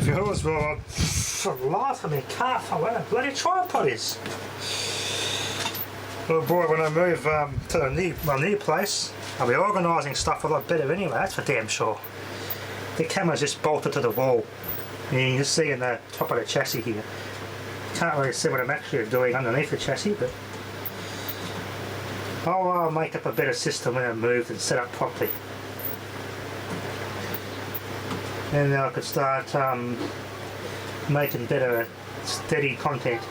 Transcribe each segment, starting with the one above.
viewers, well, I'm laughing me can't find where the bloody tripod is. Oh boy, when I move to my new place, I'll be organising stuff a lot better anyway, that's for damn sure. The camera's just bolted to the wall. And you can see in the top of the chassis here. Can't really see what I'm actually doing underneath the chassis, but I'll make up a better system when I move and set up properly. And then I could start making better steady content.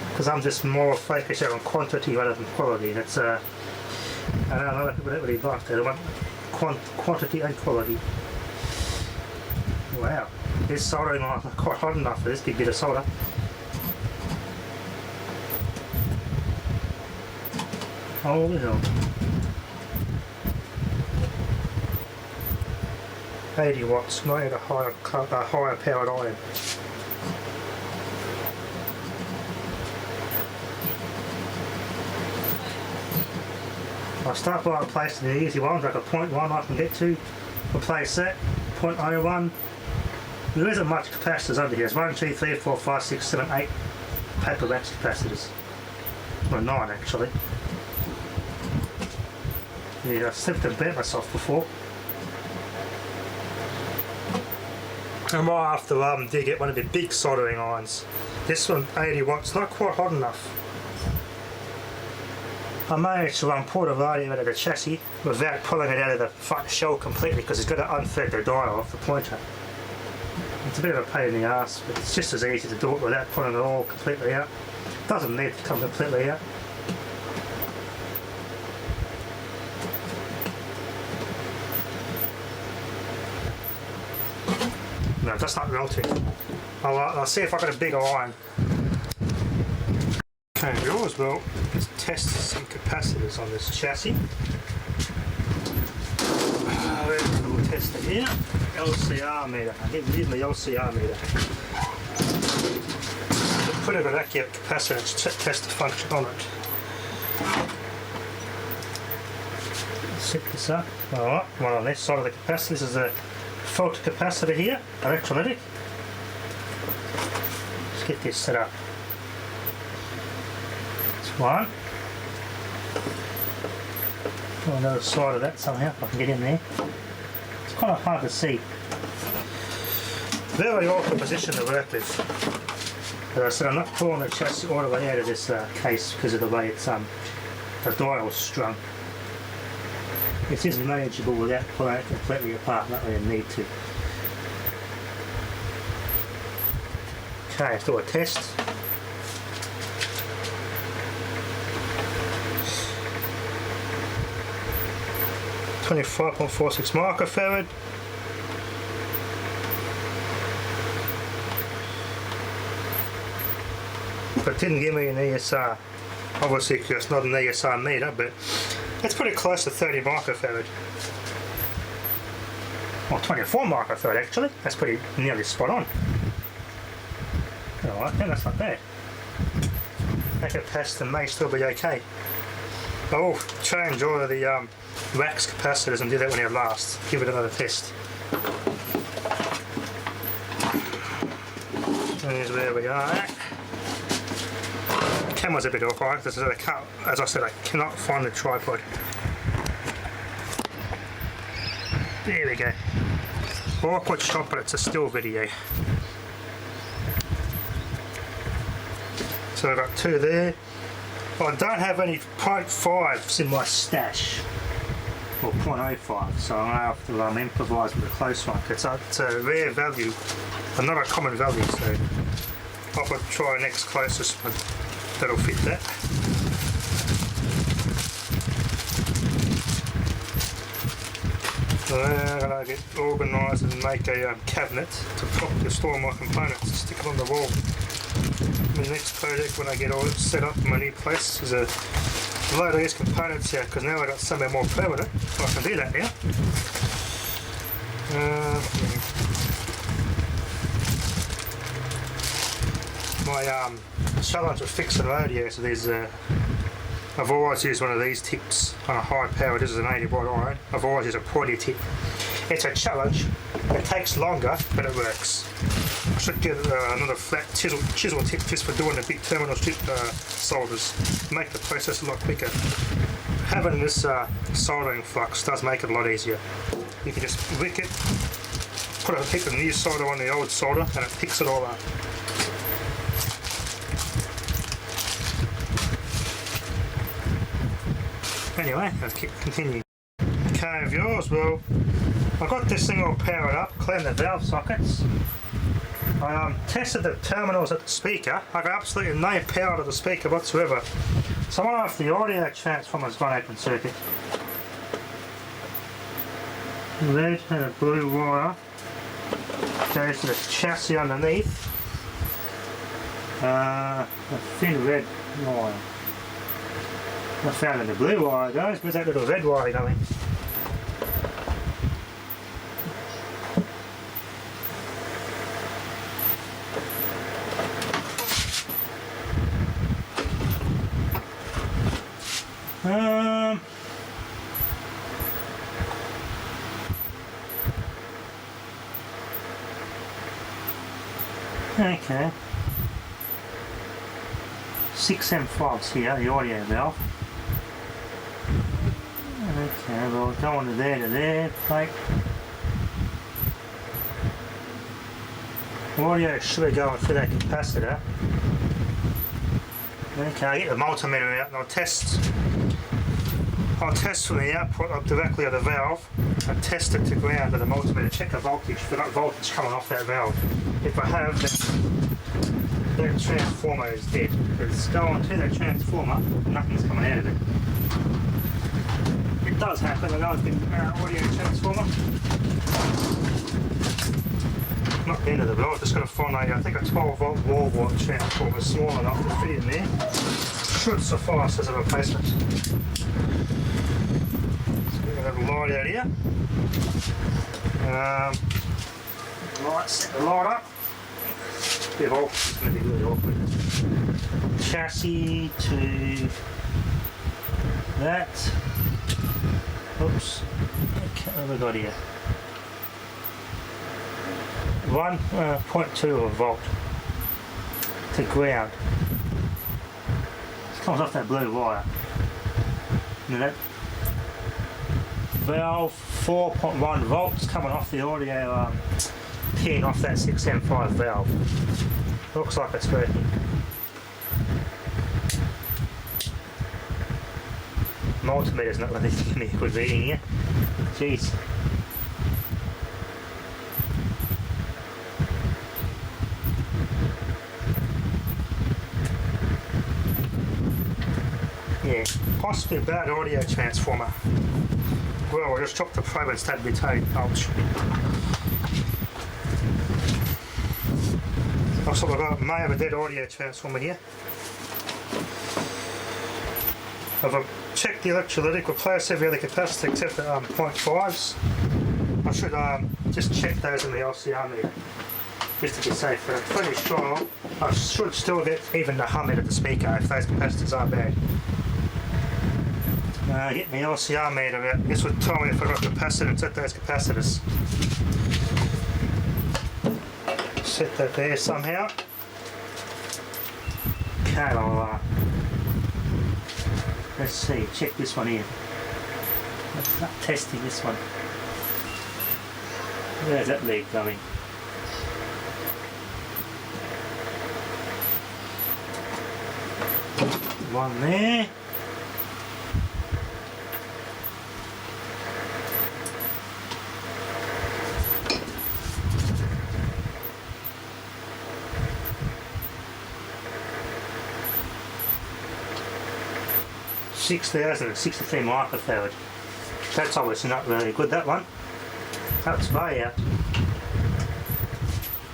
Because I'm just more focused on quantity rather than quality. That's I don't know, a lot of people don't really like that. I want quantity and quality. Wow, this soldering iron is quite hot enough for this big bit of solder. Holy hell. 80 watts, not at a higher powered iron. I'll start by replacing the easy ones, like a 0.1 I can get to. Replace that, 0.01. There isn't much capacitors under here. It's 1, 2, 3, 4, 5, 6, 7, 8 paper wax capacitors. Well, 9 actually. Yeah, I've slipped and bent myself before. I might have to do get one of the big soldering irons. This one, 80 watts, not quite hot enough. I managed to pull the radio out of the chassis without pulling it out of the front shell completely because it's got to unthread the dial off the pointer. It's a bit of a pain in the ass, but it's just as easy to do it without pulling it all completely out. It doesn't need to come completely out. No, that's not melting. I'll see if I got a bigger iron. Okay, yours will let's test some capacitors on this chassis. We'll test it here. LCR meter. I didn't use my LCR meter. We'll put it on that capacitor to test the function on it. Set this up. Alright, one on this side of the capacitor. This is a filter capacitor here, electrolytic. Let's get this set up. That's one. On another side of that somehow, if I can get in there. It's kind of hard to see. Very awkward position to work with. As I said, I'm not pulling the chassis all the way out of this case because of the way it's the dial's strung. It is manageable without pulling it completely apart, not really need to. Okay, let's do a test. .46 microfarad. But it didn't give me an ESR. Obviously because it's not an ESR meter, but it's pretty close to 30 microfarad. Well, 24 microfarad actually. That's pretty nearly spot on. Alright, then that's not bad. That capacitor may still be okay. I'll change all of the wax capacitors and do that when they're last. Give it another test. Here's where we are. The camera's a bit awkward because as I said, I cannot find the tripod. There we go. Awkward shot, but it's a still video. So I've got two there. I don't have any 0.5s in my stash, or 0.05, so I'm going to have to improvise with a close one. It's a rare value, and not a common value, so I'll try the next closest one that'll fit that. So then I'm going to get organised and make a cabinet to properly store my components and stick it on the wall. My next project when I get all set up in my new place is a load of these components here, because now I've got somewhere more permanent, so I can do that now. My challenge with fixing radios is I've always used one of these tips on a high power. This is an 80 watt iron. I've always used a pointy tip. It's a challenge. It takes longer, but it works. I should get another flat chisel tip just for doing the big terminal strip solders. Make the process a lot quicker. Having this soldering flux does make it a lot easier. You can just wick it, pick the new solder on the old solder, and it picks it all up. Anyway, let's keep continuing. Okay, viewers, well, I got this thing all powered up, cleaned the valve sockets. I tested the terminals at the speaker. I got absolutely no power to the speaker whatsoever. So I wonder if the audio transformer's gone open circuit. Red and a blue wire goes to the chassis underneath. A thin red wire. I found that the blue wire goes. Where's that little red wire going? Okay. 6M5s here, the audio valve. Okay, well, going to there, plate. Audio should be going through that capacitor. Okay, I get the multimeter out and I'll test from the output directly of the valve and test it to ground at the multimeter, check the voltage, for that voltage coming off that valve. If I have, then that transformer is dead. If it's going to that transformer, nothing's coming out of it. It does happen, I know it's been audio transformer. Not the end of the valve, just going to find I think a 12 volt wall wart transformer small enough to fit in there. Should suffice as a replacement. So we're going to have a light out here. Light, set the light up. Bit of it's going to be really awkward. Chassis to that. Oops. Okay, what have we got here? 1.2 of a volt to ground. It comes off that blue wire. And that valve 4.1 volts coming off the audio pin off that 6M5 valve. Looks like it's working. Multimeter's not really giving me a good reading here. Jeez. Yeah, possibly a bad audio transformer. Well, I just dropped the probe and started to be towed. Ouch. Also, may have a dead audio transformer here. I've checked the electrolytic, replaced every other capacitor except the 0.5s. I should just check those in the LCR meter, just to be safe, but I'm pretty sure I should still get even the hum out of the speaker if those capacitors are bad. Get my LCR meter out. This would tell me if I got capacitance at those capacitors. Set that there somehow. Okay, I'll let's see, check this one here. Let's start testing this one. Where's that lead going? One there. $6,063 microfarad. That's obviously not really good, that one. That's way out.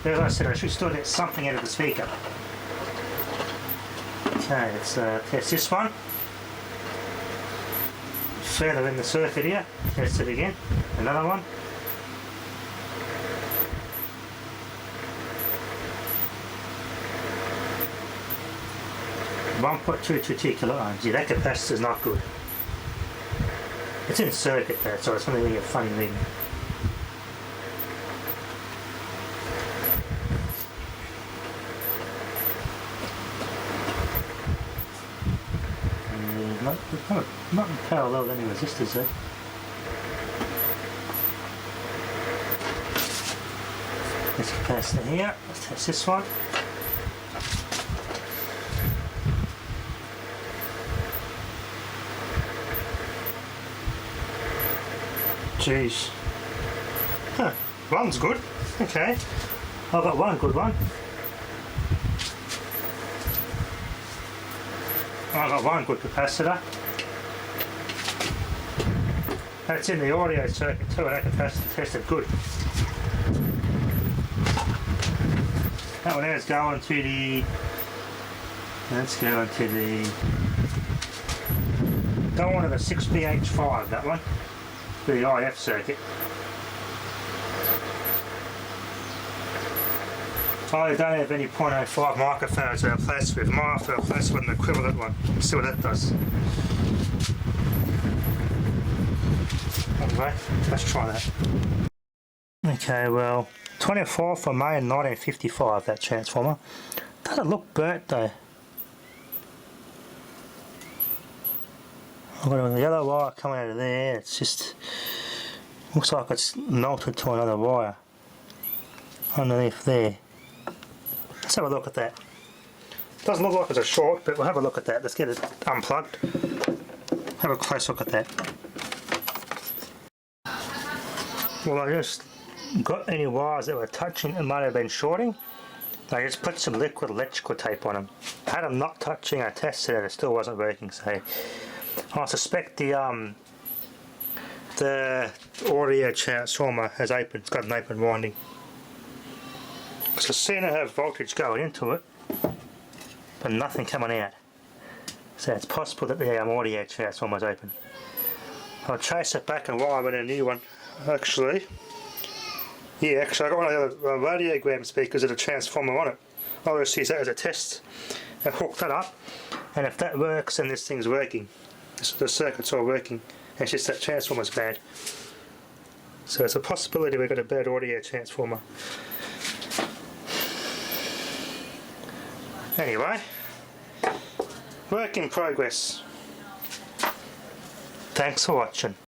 As I said, I should still get something out of the speaker. Okay, let's test this one. Further in the circuit here, test it again. Another one. .222 kilo ohms. Yeah, that capacitor is not good. It's in circuit there, so it's going to be a funny reading. Oh, not in parallel with any resistors there. This capacitor here, let's test this one. Jeez. Huh, one's good. Okay. I've got one good one. I've got one good capacitor. That's in the audio circuit too, and that capacitor tested good. That one there is going to the... Let's go into the... Going to the 6BH5, that one. The IF circuit. I don't have any .05 microphones that are replaced with. Might have to replace with an equivalent one. See what that does. Anyway, let's try that. Okay, well, 24th of May 1955, that transformer. Doesn't look burnt though. I've got a yellow wire coming out of there. It's just looks like it's melted to another wire underneath there. Let's have a look at that. Doesn't look like it's a short, but we'll have a look at that. Let's get it unplugged. Have a close look at that. Well, I just got any wires that were touching and might have been shorting. I just put some liquid electrical tape on them. I had them not touching, I tested it, it still wasn't working, so I suspect the audio transformer has opened, it's got an open winding. Because I've seen it have voltage going into it, but nothing coming out. So it's possible that the audio transformer is open. I'll trace it back and wire in a new one. Actually, yeah, I got one of the radiogram speakers with a transformer on it. I'll just use that as a test and hook that up. And if that works, then this thing's working. The circuit's all working. It's just that transformer's bad. So it's a possibility we've got a bad audio transformer. Anyway, work in progress. Thanks for watching.